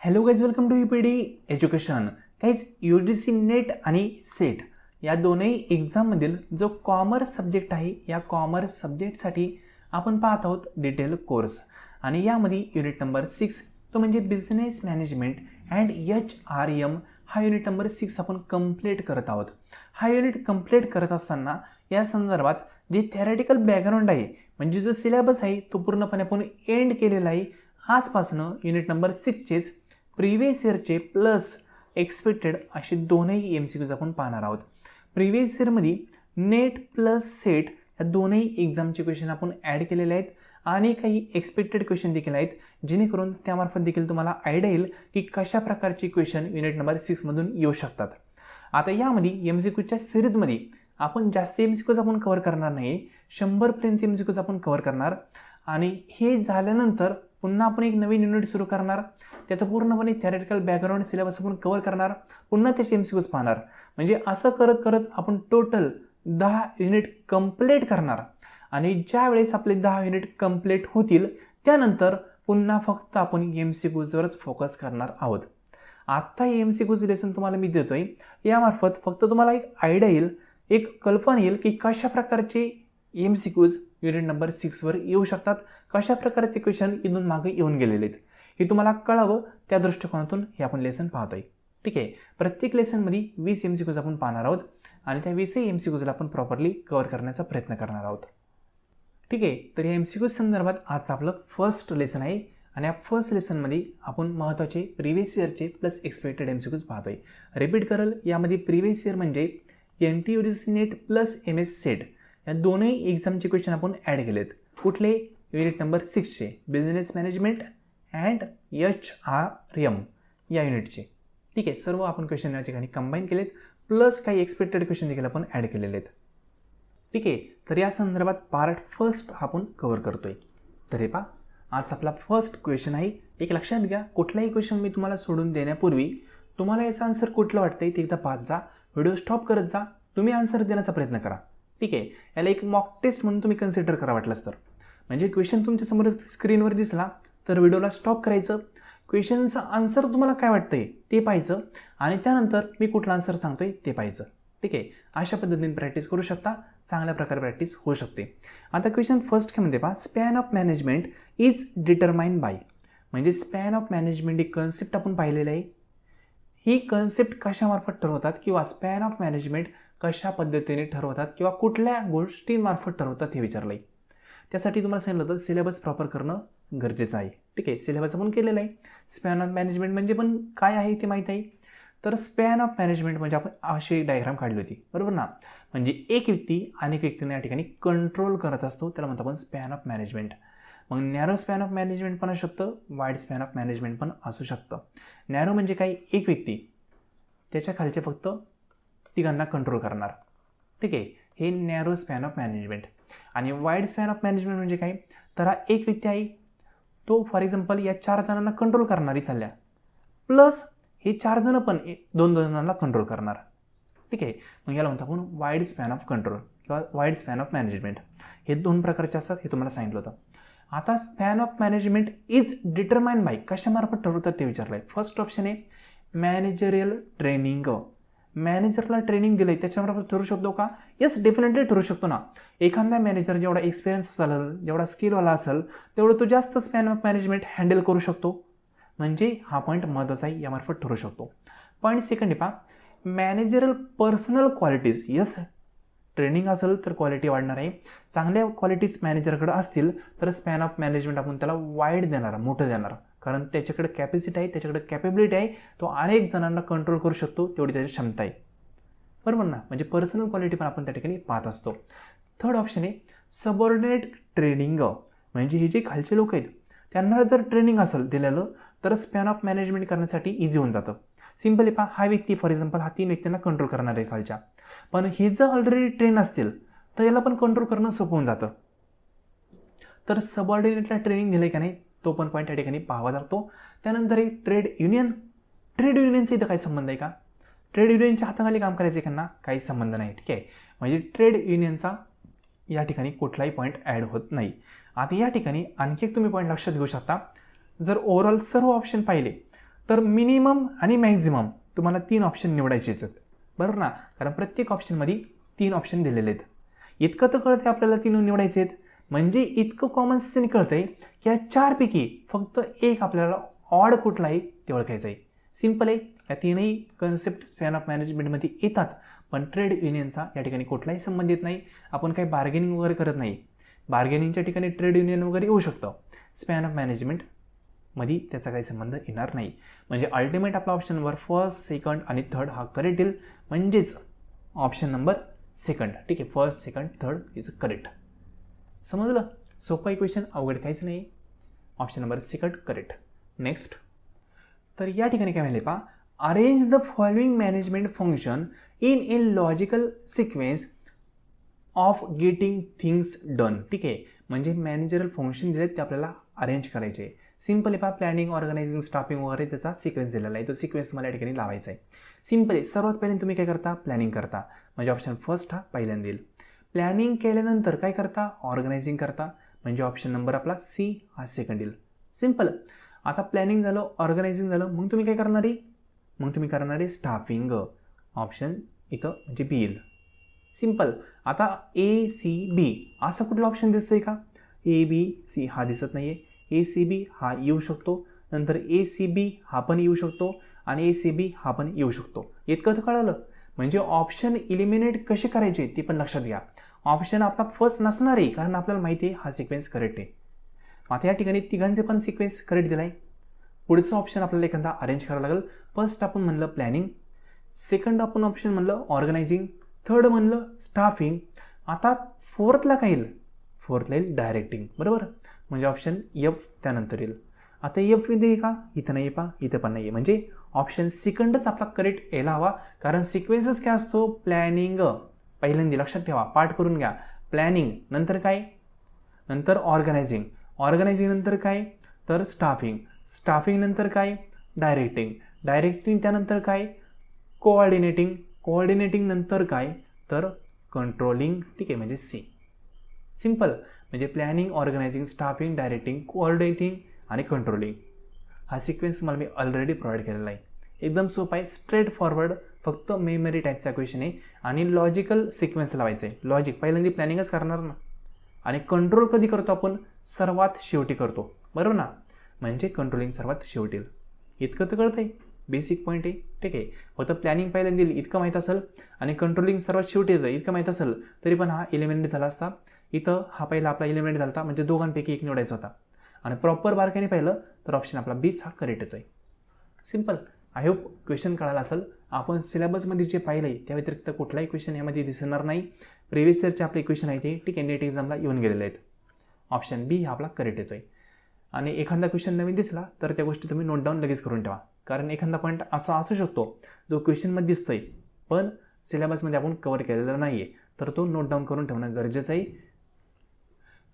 Hello guys, welcome to UPD education. Guys, UGC NET आणि SET या दोन्ही एक्झाममधील जो कॉमर्स सब्जेक्ट आहे, या कॉमर्स सब्जेक्टसाठी आपण पाहत आहोत डिटेल कोर्स. आणि यामध्ये युनिट नंबर 6 तो म्हणजे बिझनेस मॅनेजमेंट अँड HRM हा युनिट नंबर 6 आपण कंप्लीट करत आहोत. हा युनिट कंप्लीट करत असताना या संदर्भात जे थेरॅटिकल बॅकग्राऊंड आहे, म्हणजे जो सिलेबस आहे तो पूर्णपणे आपण एंड केलेला आहे. आजपासून युनिट नंबर 6चेच प्रिव्हियस इयरचे प्लस एक्सपेक्टेड असे दोनही MCQज आपण पाहणार आहोत. प्रिव्हियस इयरमध्ये नेट प्लस सेट या दोनही एक्झामचे क्वेश्चन आपण ॲड केलेले आहेत आणि काही एक्सपेक्टेड क्वेश्चन देखील आहेत, जेणेकरून त्यामार्फत देखील तुम्हाला आयडिया येईल की कशा प्रकारचे क्वेश्चन युनिट नंबर 6मधून येऊ शकतात. आता यामध्ये MCQच्या सिरीजमध्ये आपण जास्त MCQज आपण कव्हर करणार नाही, 100पर्यंत MCQज आपण कव्हर करणार. आणि हे झाल्यानंतर पुन्हा आपण एक नवीन युनिट सुरू करणार, त्याचं पूर्णपणे थेरॅटिकल बॅकग्राऊंड सिलेबस आपण कव्हर करणार, पुन्हा त्याचे MCQज पाहणार. म्हणजे असं करत करत आपण टोटल 10 युनिट कंप्लीट करणार. आणि ज्या वेळेस आपले 10 युनिट कंप्लीट होतील त्यानंतर पुन्हा फक्त आपण MCQजवरच फोकस करणार आहोत. आत्ता हे MCQज लेसन तुम्हाला मी देतोय, यामार्फत फक्त तुम्हाला एक आयडिया येईल, एक कल्पना येईल की कशा प्रकारचे MCQज युनिट नंबर 6वर येऊ शकतात, कशा प्रकारचे क्वेश्चन इथून मागे येऊन गेलेले आहेत हे तुम्हाला कळावं, त्या दृष्टिकोनातून हे आपण लेसन पाहतोय. ठीक आहे, प्रत्येक लेसनमध्ये 20 MCQज आपण पाहणार आहोत आणि त्या 20 MCQजला आपण प्रॉपरली कव्हर करण्याचा प्रयत्न करणार आहोत. ठीक आहे, तर या MCQज संदर्भात आजचं आपलं फर्स्ट लेसन आहे आणि या फर्स्ट लेसनमध्ये आपण महत्त्वाचे प्रिव्हियस इयरचे प्लस एक्सपेक्टेड MCQज पाहतोय. रिपीट करल, यामध्ये प्रिव्हियस इयर म्हणजे NT-UGC net plus MS set या दोन्ही एक्झामचे क्वेश्चन आपण ॲड केलेत. कुठले? युनिट नंबर 6चे बिझनेस मॅनेजमेंट अँड HRM या युनिटचे. ठीक आहे, सर्व आपण क्वेश्चन या ठिकाणी कंबाईन केलेत, प्लस काही एक्सपेक्टेड क्वेश्चन देखील आपण ॲड केलेले आहेत. ठीक आहे, तर या संदर्भात पार्ट फर्स्ट आपण कव्हर करतोय. तर हे पहा, आज आपला फर्स्ट क्वेश्चन आहे. एक लक्षात घ्या, कुठलाही क्वेश्चन मी तुम्हाला सोडून देण्यापूर्वी तुम्हाला याचा आन्सर कुठलं वाटतंय ते एकदा पाहत जा, व्हिडिओ स्टॉप करत जा, तुम्ही आन्सर देण्याचा प्रयत्न करा. ठीक आहे, याला एक मॉक टेस्ट म्हणून तुम्ही कन्सिडर करा वाटलंच तर. म्हणजे क्वेश्चन तुमच्यासमोर स्क्रीनवर दिसला तर व्हिडिओला स्टॉप करायचं, क्वेश्चनचं आन्सर तुम्हाला काय वाटतंय ते पाहायचं आणि त्यानंतर मी कुठला आन्सर सांगतोय ते पाहायचं. ठीक आहे, अशा पद्धतीने प्रॅक्टिस करू शकता, चांगल्या प्रकारे प्रॅक्टिस होऊ शकते. आता क्वेश्चन फर्स्ट काय म्हणते पहा, span of management is determined by. म्हणजे स्पॅन ऑफ मॅनेजमेंट ही कन्सेप्ट आपण पाहिलेलं आहे. ही कन्सेप्ट कशामार्फत ठरवतात किंवा स्पॅन ऑफ मॅनेजमेंट कशा पद्धतीने ठरवतात किंवा कुठल्या गोष्टींमार्फत ठरवतात हे विचारलं आहे. त्यासाठी तुम्हाला सांगितलं होतं सिलेबस प्रॉपर करणं गरजेचं आहे. ठीक आहे, सिलेबस आपण केलेला आहे. स्पॅन ऑफ मॅनेजमेंट म्हणजे पण काय आहे ते माहीत आहे. तर स्पॅन ऑफ मॅनेजमेंट म्हणजे आपण अशी डायग्राम काढली होती, बरोबर ना. म्हणजे एक व्यक्ती अनेक व्यक्तींना या ठिकाणी कंट्रोल करत असतो, त्याला म्हणतो आपण स्पॅन ऑफ मॅनेजमेंट. मग नॅरो स्पॅन ऑफ मॅनेजमेंट पण असू शकतं, वाईड स्पॅन ऑफ मॅनेजमेंट पण असू शकतं. नॅरो म्हणजे काय, एक व्यक्ती त्याच्या खालचे फक्त तिघांना कंट्रोल करणार. ठीक आहे, हे नॅरो स्पॅन ऑफ मॅनेजमेंट. आणि वाईड स्पॅन ऑफ मॅनेजमेंट म्हणजे काय, तर हा एक व्यक्ती आहे, तो फॉर एक्झाम्पल या 4 जणांना कंट्रोल करणार इथल्या, प्लस हे 4 जण पण 2 जणांना कंट्रोल करणार. ठीक आहे, मग याला म्हणतो आपण वाईड स्पॅन ऑफ कंट्रोल किंवा वाईड स्पॅन ऑफ मॅनेजमेंट. हे 2 प्रकारचे असतात, हे तुम्हाला सांगितलं होतं. आता span of management is determined by कशामार्फत ठरवतात ते विचारलं आहे. फर्स्ट ऑप्शन आहे मॅनेजरियल ट्रेनिंग. मॅनेजरला ट्रेनिंग दिलं आहे त्याच्यामार्फत ठरू शकतो का? येस, डेफिनेटली ठरू शकतो ना. एखादा मॅनेजर जेवढा एक्सपिरियन्स असेल, जेवढा स्किलवाला असेल, तेवढं तो जास्त स्पॅन ऑफ मॅनेजमेंट हँडल करू शकतो. म्हणजे हा पॉईंट महत्त्वाचा आहे, यामार्फत ठरू शकतो. पॉईंट सेकंड आहे पहा, managerial personal qualities. Yes, training असेल तर क्वालिटी वाढणार आहे. चांगल्या क्वालिटीज मॅनेजरकडे असतील तर स्पॅन ऑफ मॅनेजमेंट आपण त्याला वाईड देणार, मोठं देणार, कारण त्याच्याकडे कॅपॅसिटी आहे, त्याच्याकडे कॅपेबिलिटी आहे, तो अनेक जणांना कंट्रोल करू शकतो, तेवढी त्याची क्षमता आहे, बरोबर ना. म्हणजे पर्सनल क्वालिटी पण आपण त्या ठिकाणी पाहत असतो. थर्ड ऑप्शन आहे सबऑर्डिनेट ट्रेनिंग. म्हणजे हे जे खालचे लोक आहेत त्यांना जर ट्रेनिंग असेल दिलेलं तर स्पॅन ऑफ मॅनेजमेंट करण्यासाठी इझी होऊन जातं. सिम्पली पहा, हा व्यक्ती फॉर एक्झाम्पल हा 3 व्यक्तींना कंट्रोल करणार आहे खालच्या, पण हे जर ऑलरेडी ट्रेन असतील तर याला पण कंट्रोल करणं सोपं होऊन जातं. तर सबऑर्डिनेटला ट्रेनिंग दिलं का नाही तो पण पॉईंट या ठिकाणी पाहावा लागतो. त्यानंतर एक ट्रेड युनियन. ट्रेड युनियनचा इथं काही संबंध आहे का? ट्रेड युनियनच्या हाताखाली काम करायचे त्यांना काही संबंध नाही. ठीक आहे, म्हणजे ट्रेड युनियनचा या ठिकाणी कुठलाही पॉईंट ॲड होत नाही. आता या ठिकाणी आणखी एक तुम्ही पॉईंट लक्षात घेऊ शकता. जर ओव्हरऑल सर्व ऑप्शन पाहिले तर मिनिमम आणि मॅक्झिमम तुम्हाला 3 ऑप्शन निवडायचेच आहेत, बरोबर ना, कारण प्रत्येक ऑप्शनमध्ये 3 ऑप्शन दिलेले आहेत. इतकं तर कळतं आपल्याला 3 निवडायचे आहेत, म्हणजे इतकं कॉमन सेन्सने कळतंय की या 4पैकी फक्त एक आपल्याला ऑड कुठला आहे ते ओळखायचं आहे. सिम्पल आहे. या तीनही कन्सेप्ट स्पॅन ऑफ मॅनेजमेंटमध्ये येतात, पण ट्रेड युनियनचा या ठिकाणी कुठलाही संबंध येत नाही. आपण काही बार्गेनिंग वगैरे करत नाही. बार्गेनिंगच्या ठिकाणी ट्रेड युनियन वगैरे येऊ शकतं, स्पॅन ऑफ मॅनेजमेंटमध्ये त्याचा काही संबंध येणार नाही. म्हणजे अल्टिमेट आपला ऑप्शन नंबर फर्स्ट, सेकंड आणि थर्ड हा करेक्ट येईल, म्हणजेच ऑप्शन नंबर सेकंड. ठीक आहे, first, second, third is correct. समजलं? सोपं इक्वेशन, अवघड काहीच नाही. Option number second correct. Next, तर या ठिकाणी काय म्हणले पहा, arrange the following management function in a logical sequence of getting things done. ठीक आहे, म्हणजे मॅनेजरल फंक्शन दिले ते आपल्याला अरेंज करायचे. सिम्पल आहे पहा, प्लॅनिंग, ऑर्गनायझिंग, स्टाफिंग वगैरे त्याचा सिक्वेन्स दिलेला आहे, तो सिक्वेन्स तुम्हाला या ठिकाणी लावायचा आहे. सिम्पल आहे. सर्वात पहिल्यांदा तुम्ही काय करता, प्लॅनिंग करता, म्हणजे ऑप्शन फर्स्ट हा पहिल्यांदा येईल. प्लॅनिंग केल्यानंतर काय करता, ऑर्गनायझिंग करता, म्हणजे ऑप्शन नंबर आपला सी हा सेकंड येईल. सिम्पल. आता प्लॅनिंग झालं, ऑर्गनायझिंग झालं, मग तुम्ही काय करणार आहे, मग तुम्ही करणार आहे स्टाफिंग, ऑप्शन इथं म्हणजे बी येईल. सिम्पल. आता ए सी बी असा कुठला ऑप्शन दिसतोय का, ए बी सी हा दिसत नाही आहे. ए सी बी हा येऊ शकतो, नंतर ए सी बी हा पण येऊ शकतो आणि ए सी बी हा पण येऊ शकतो. इतकं तर कळलं. म्हणजे ऑप्शन इलिमिनेट कसे करायचे ते पण लक्षात घ्या. ऑप्शन आपला फर्स्ट नसणार आहे, कारण आपल्याला माहिती आहे हा सिक्वेन्स करेक्ट आहे. आता या ठिकाणी तिघांचे पण सिक्वेन्स करेक्ट दिला आहे. पुढचं ऑप्शन आपल्याला एखादा अरेंज करावं लागेल. फर्स्ट आपण म्हणलं प्लॅनिंग, सेकंड आपण ऑप्शन म्हणलं ऑर्गनायझिंग, थर्ड म्हणलं स्टाफिंग. आता फोर्थला काय येईल, फोर्थला येईल डायरेक्टिंग, बरोबर, म्हणजे ऑप्शन एफ त्यानंतर येईल. आता एफ इथे का, इथं नाही पहा, इथं पण नाही आहे, म्हणजे ऑप्शन सेकंडच आपला करेक्ट यायला हवा, कारण सिक्वेन्सच काय असतो, प्लॅनिंग पहिल्यांदा लक्षात ठेवा, पाठ करून घ्या. प्लॅनिंग नंतर काय, नंतर ऑर्गनायझिंग, ऑर्गनायझिंग नंतर काय, तर स्टाफिंग, स्टाफिंग नंतर काय, डायरेक्टिंग, डायरेक्टिंग त्यानंतर काय, कोऑर्डिनेटिंग, कोऑर्डिनेटिंग नंतर काय, तर कंट्रोलिंग. ठीक आहे, म्हणजे सी. सिम्पल. म्हणजे planning, organising, staffing, directing, coordinating आणि कंट्रोलिंग हा सिक्वेन्स मला मी ऑलरेडी प्रोव्हाइड केलेला आहे. एकदम सोपा आहे, स्ट्रेट फॉरवर्ड, फक्त मेमरी टाईपचा क्वेश्चन आहे आणि लॉजिकल सिक्वेन्स लावायचं आहे. लॉजिक पहिल्यांदा प्लॅनिंगच करणार ना, आणि कंट्रोल कधी करतो आपण, सर्वात शेवटी करतो, बरोबर ना, म्हणजे कंट्रोलिंग सर्वात शेवटी येईल. इतकं तर कळतं आहे, बेसिक पॉईंट आहे. ठीक आहे, फक्त प्लॅनिंग पहिल्यांदा येईल इतकं माहीत असेल आणि कंट्रोलिंग सर्वात शेवटी येतं इतकं माहीत असेल तरी पण हा एलिमिनेट झाला असता. इथं हा पहिला आपला एलिमिनेट झाला होता, म्हणजे दोघांपैकी एक निवडायचा होता. आणि प्रॉपर बारकाईने पाहिलं तर ऑप्शन आपला बीच हा करेक्ट येतोय. सिम्पल. आय होप क्वेश्चन कळाला असेल. आपण सिलेबसमध्ये जे पाहिलं आहे त्या व्यतिरिक्त कुठलाही क्वेश्चन यामध्ये दिसणार नाही. प्रिव्हियस इयरचे आपले क्वेश्चन आहे ते ठीक आहे नेट एक्झामला येऊन गेलेले आहेत. ऑप्शन बी हा आपला करेक्ट येतोय. आणि एखादा क्वेश्चन नवीन दिसला तर त्या गोष्टी तुम्ही नोट डाऊन लगेच करून ठेवा, कारण एखादा पॉईंट असा असू शकतो जो क्वेश्चनमध्ये दिसतोय पण सिलेबसमध्ये आपण कव्हर केलेला नाही आहे, तर तो नोट डाऊन करून ठेवणं गरजेचं आहे.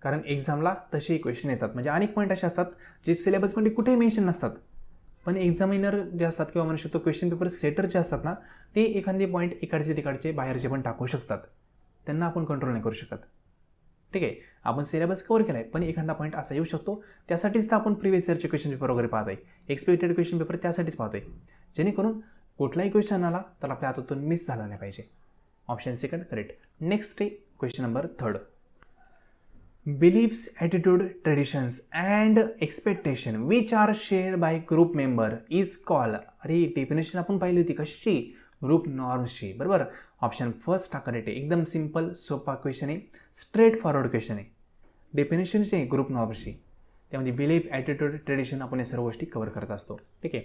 कारण एक्झामला तसे क्वेश्चन येतात, म्हणजे अनेक पॉईंट असे असतात जे सिलेबसमध्ये कुठेही मेन्शन नसतात, पण एक्झामिनर जे असतात किंवा म्हणू शकतो क्वेश्चन पेपर सेटर जे असतात ना, ते एखादे पॉईंट इकडचे तिकडचे बाहेरचे पण टाकू शकतात, त्यांना आपण कंट्रोल नाही करू शकत. ठीक आहे, आपण सिलेबस कव्हर केला आहे पण एखादा पॉईंट असा येऊ शकतो, त्यासाठीच तर आपण प्रिव्हियस इयरचे क्वेश्चन पेपर वगैरे पाहत आहे, एक्सपेक्टेड क्वेश्चन पेपर त्यासाठीच पाहतोय, जेणेकरून कुठलाही क्वेश्चन आला तर आपल्या हातातून मिस झाला नाही पाहिजे. Option second correct. नेक्स्ट आहे question number third. Beliefs, attitude, traditions and expectation which are shared by group member is called. अरे डेफिनेशन आपण पाहिली होती कशी, ग्रुप नॉर्म्सची, बरोबर. ऑप्शन फर्स्ट हा करेक्ट आहे. एकदम सिम्पल सोपा क्वेश्चन आहे, स्ट्रेट फॉरवर्ड क्वेश्चन आहे. डेफिनेशनची आहे ग्रुप नॉर्म्सची, त्यामध्ये बिलीफ, ॲटिट्यूड, ट्रेडिशन आपण या सर्व गोष्टी कव्हर करत असतो. ठीक आहे,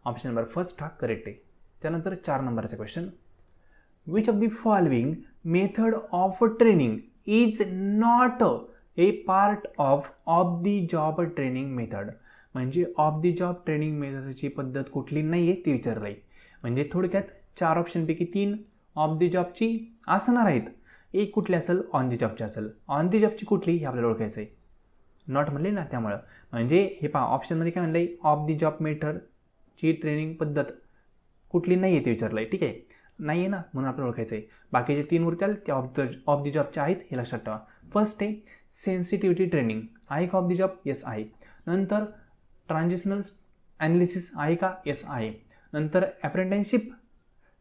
ऑप्शन नंबर फर्स्ट हा करेक्ट आहे. त्यानंतर 4 नंबरचा question. Which of the following method of training is not a part of the job training method. म्हणजे ऑफ दी जॉब ट्रेनिंग मेथडची पद्धत कुठली नाही आहे ती विचारलं आहे. म्हणजे थोडक्यात 4 ऑप्शनपैकी 3 ऑफ दी जॉबची असणार आहेत, एक कुठली असेल ऑन दी जॉबची असेल. ऑन दी जॉबची कुठली हे आपल्याला ओळखायचं आहे, नॉट म्हणले ना त्यामुळं. म्हणजे हे पहा ऑप्शनमध्ये काय म्हणलं आहे, ऑफ दी जॉब मेथडची ट्रेनिंग पद्धत कुठली नाही आहे ते विचारलं आहे. ठीक आहे, नाही आहे ना, म्हणून आपल्याला ओळखायचं आहे. बाकीचे 3 उरत्याल ते ऑफ दी जॉबचे आहेत हे लक्षात ठेवा. फर्स्ट आहे सेन्सिटिव्हिटी ट्रेनिंग, आहे का ऑफ दी जॉब, येस आहे. नंतर ट्रान्झिशनल ॲनालिसिस आहे का? येस आहे. नंतर अप्रेंटिसशिप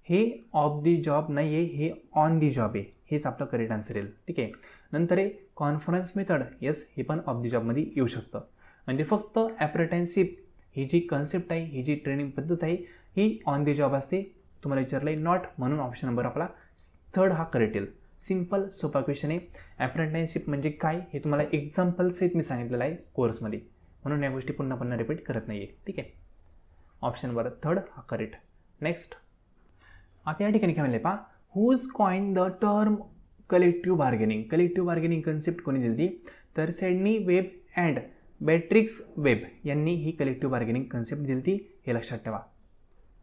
हे ऑफ दी जॉब नाही आहे, हे ऑन दी जॉब आहे. हेच आपलं करेक्ट आन्सर येईल. ठीक आहे. नंतर आहे कॉन्फरन्स मेथड. येस, हे पण ऑफ दी जॉबमध्ये येऊ शकतं. म्हणजे फक्त अप्रेंटिसशिप ही जी कन्सेप्ट आहे, ही जी ट्रेनिंग पद्धत आहे, ही ऑन दी जॉब असते. तुम्हाला विचारलं आहे नॉट, म्हणून ऑप्शन नंबर आपला थर्ड हा करेक्ट येईल. सिम्पल सोपा क्वेश्चन आहे. अप्रेंटिसशिप म्हणजे काय हे तुम्हाला एक्झाम्पलसहित मी सांगितलेलं आहे कोर्समध्ये, म्हणून या गोष्टी पुन्हा पुन्हा रिपीट करत नाही आहे. ठीक आहे. ऑप्शन नंबर थर्ड हा करेक्ट. नेक्स्ट, आता या ठिकाणी काय म्हणले पहा, who coined the term collective bargaining. Collective bargaining concept कोणी दिली? तर Sidney Webb and Beatrice Webb यांनी ही कलेक्टिव्ह बार्गेनिंग कन्सेप्ट दिली, हे लक्षात ठेवा.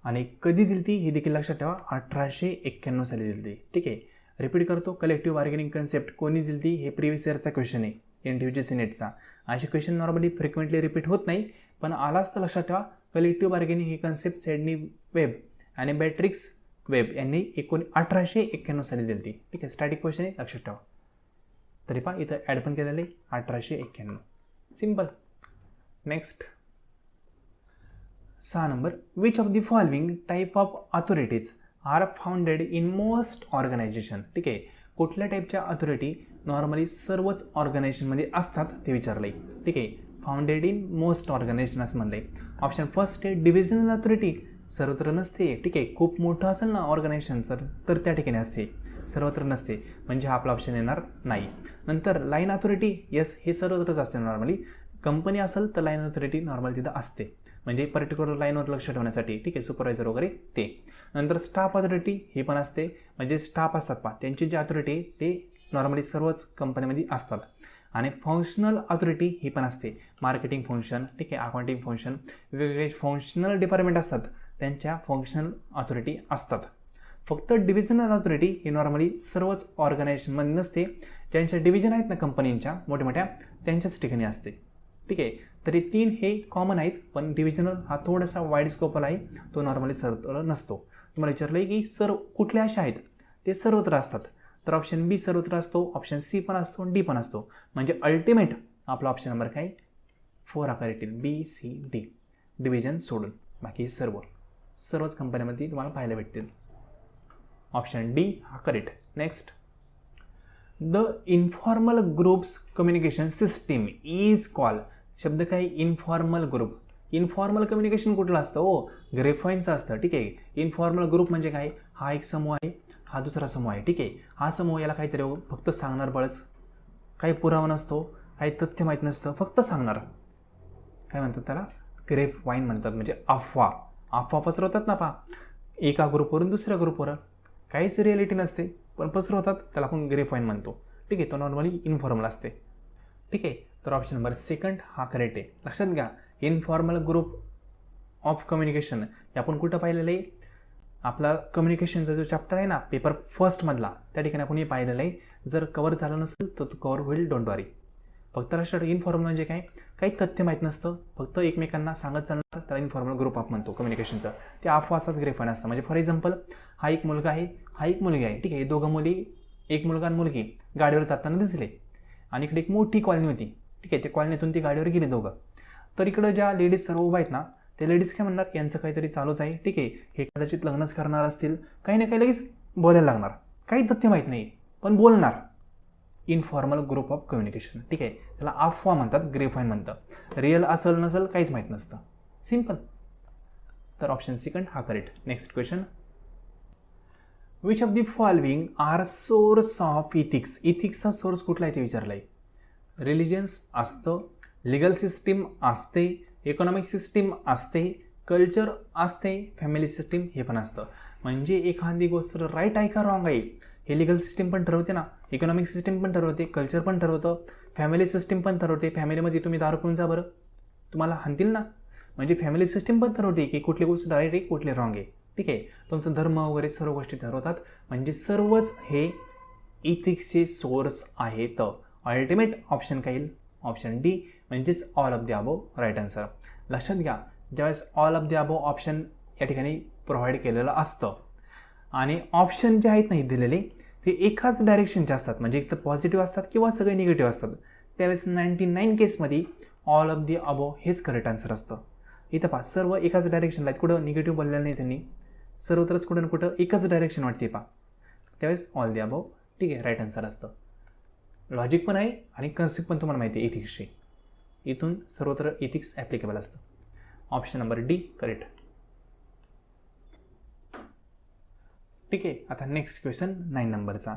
आणि कधी दिली हे देखील लक्षात ठेवा, 1891 साली दिली. ठीक आहे. रिपीट करतो, कलेक्टिव्ह बार्गेनिंग कन्सेप्ट कोणी दिली हे प्रिव्हियस इयरचा क्वेश्चन आहे, NTUGC नेटचा. असे क्वेश्चन नॉर्मली फ्रिक्वेंटली रिपीट होत नाही, पण आलाच तर लक्षात ठेवा, कलेक्टिव्ह बार्गेनिंग ही कन्सेप्ट सिडनी वेब आणि बॅट्रिक्स वेब यांनी 1891 साली दिली. ठीक आहे. स्टॅटिक क्वेश्चन आहे, लक्षात ठेवा. तरी पहा इथं ॲड पण केलेलं आहे 1891. Simple. Next, 6 number, which of the following type of authorities are founded in most organisation. ठीक आहे. कुठल्या टाईपच्या अथॉरिटी नॉर्मली सर्वच ऑर्गनायझेशनमध्ये असतात ते विचारलं आहे. ठीक आहे. फाउंडेड इन मोस्ट ऑर्गनायझेशन असं म्हणलं आहे. ऑप्शन फर्स्ट आहे डिव्हिजनल अथॉरिटी, सर्वत्र नसते. ठीक आहे. खूप मोठं असेल ना ऑर्गनायझेशन तर त्या ठिकाणी असते, सर्वत्र नसते, म्हणजे हा आपला ऑप्शन येणार नाही. नंतर लाईन अथॉरिटी, येस, हे सर्वत्रच असते नॉर्मली. कंपनी असेल तर लाईन अथॉरिटी नॉर्मली तिथं असते, म्हणजे पर्टिक्युलर लाईनवर लक्ष ठेवण्यासाठी. ठीक आहे. सुपरवायझर वगैरे ते. नंतर स्टाफ अथॉरिटी हे पण असते, म्हणजे स्टाफ असतात पहा, त्यांची जी अथॉरिटी ते नॉर्मली सर्वच कंपनीमध्ये असतात. आणि फंक्शनल अथॉरिटी ही पण असते, मार्केटिंग फंक्शन, ठीक आहे, अकाउंटिंग फंक्शन, वेगवेगळे फंक्शनल डिपार्टमेंट असतात, त्यांच्या फंक्शनल अथॉरिटी असतात. फक्त डिव्हिजनल अथॉरिटी ही नॉर्मली सर्वच ऑर्गनायझेशनमध्ये नसते, ज्यांच्या डिव्हिजन आहेत ना कंपनींच्या मोठ्या त्यांच्याच ठिकाणी असते. ठीक आहे. तरी 3 हे कॉमन आहेत, पण डिव्हिजनल हा थोडासा वाईड स्कोपला आहे, तो नॉर्मली सर्वत्र नसतो. तुम्हाला विचारलं आहे की सर कुठल्या अशा आहेत, ते सर्वत्र असतात. तर ऑप्शन बी सर्वत्र असतो, ऑप्शन सी पण असतो, डी पण असतो. म्हणजे अल्टिमेट आपला ऑप्शन नंबर काय 4 हा करेक्ट येईल. बी, सी, डी, डिव्हिजन सोडून बाकी हे सर्वच कंपन्यांमध्ये तुम्हाला पाहायला भेटतील. ऑप्शन डी हा correct. Next, the informal groups communication system is call. शब्द काय? Informal group. इन्फॉर्मल कम्युनिकेशन कुठलं असतं? हो, ग्रेफाईनचं असतं. ठीक आहे. इन्फॉर्मल ग्रुप म्हणजे काय? हा एक समूह आहे, हा दुसरा समूह आहे. ठीक आहे. हा समूह याला काहीतरी फक्त सांगणार बळच, काही पुरावा नसतो, काही तथ्य माहीत नसतं, फक्त सांगणार. काय म्हणतात त्याला? ग्रेपवाईन म्हणतात. म्हणजे अफवा पसरवतात ना पहा, एका ग्रुपवरून दुसऱ्या ग्रुपवर, काहीच रिॲलिटी नसते पण पसरवतात, त्याला आपण ग्रेपवाईन म्हणतो. ठीक आहे. तो नॉर्मली इन्फॉर्मल असते. ठीक आहे. तर ऑप्शन नंबर सेकंड हा करेक्ट आहे. लक्षात घ्या, इन्फॉर्मल ग्रुप ऑफ कम्युनिकेशन हे आपण कुठं पाहिलेलं आहे? आपला कम्युनिकेशनचा जो चॅप्टर आहे ना पेपर फर्स्टमधला, त्या ठिकाणी आपण हे पाहिलेलं आहे. जर कवर झालं नसेल तर तो कवर होईल, डोंट वरी. फक्त लक्षात, इन्फॉर्मल म्हणजे काय? काही तथ्य माहीत नसतं, फक्त एकमेकांना सांगत चालणार, त्याला इन्फॉर्मल ग्रुप ऑफ म्हणतो कम्युनिकेशनचा. ते अफवा असतात, ग्रेफाईन असतं. म्हणजे फॉर एक्झाम्पल, हा एक मुलगा आहे, हा एक मुलगी आहे. ठीक आहे. दोघं मुली, एक मुलगा आणि मुलगी गाडीवर जाताना दिसले, आणि इकडे एक मोठी कॉलनी होती. ठीक आहे. त्या कॉलनीतून ती गाडीवर गेली दोघं. तर इकडं ज्या लेडीज सर्व उभा आहेत ना, ते लेडीज काय म्हणणार? यांचं काहीतरी चालूच आहे. ठीक आहे. हे कदाचित लग्नच करणार असतील, काही ना काही लगेच बोलायला लागणार. काही तथ्य माहीत नाही पण बोलणार. Informal group of communication. ठीक आहे. त्याला अफवा म्हणतात, ग्रेफाईन म्हणतात. रिअल असेल नसेल काहीच माहीत नसतं. सिम्पल. तर ऑप्शन सेकंड हा correct. Next question, which of the following are source of ethics. इथिक्सचा सोर्स कुठला आहे ते विचारलं आहे. रिलिजन्स असतं, लिगल सिस्टीम असते, इकॉनॉमिक सिस्टीम असते, कल्चर असते, फॅमिली सिस्टीम हे पण असतं. म्हणजे एखादी गोष्ट राईट आहे का रॉंग आहे हे लिगल सिस्टीम पण ठरवते ना, इकॉनॉमिक सिस्टीम पण ठरवते, कल्चर पण ठरवतं, फॅमिली सिस्टीम पण ठरवते. फॅमिलीमध्ये तुम्ही दारू पिऊन जा बरं, तुम्हाला हाणतील ना. म्हणजे फॅमिली सिस्टीम पण ठरवते की कुठली गोष्ट राईट आहे, कुठली रॉंग आहे. ठीक आहे. तुमचं धर्म वगैरे सर्व गोष्टी ठरवतात. म्हणजे सर्वच हे इथिक्सचे सोर्स आहेत. अल्टिमेट ऑप्शन काय येईल? ऑप्शन डी, म्हणजेच all of the above right answer. लक्षात घ्या, ज्यावेळेस all of the above option या ठिकाणी प्रोव्हाइड केलेलं असतं आणि ऑप्शन जे आहेत नाही दिलेले ते एकाच डायरेक्शनचे असतात, म्हणजे एक तर पॉझिटिव्ह असतात किंवा सगळे निगेटिव्ह असतात, त्यावेळेस 99 केसमध्ये ऑल ऑफ द अबोव हेच करेक्ट आन्सर असतं. इथं पहा सर्व एकाच डायरेक्शनला आहेत, कुठं निगेटिव्ह बोललेलं नाही त्यांनी, सर्वत्रच कुठं ना कुठं एकच डायरेक्शन वाटते पहा, त्यावेळेस ऑल द अबव ठीक आहे राईट आन्सर असतं. लॉजिक पण आहे आणि कन्सेप्ट पण तुम्हाला माहिती आहे इथिक्सची, इथून सर्वत्र इथिक्स ॲप्लिकेबल असतं. Option number D correct. ठीक आहे. आता नेक्स्ट क्वेश्चन 9 नंबरचा.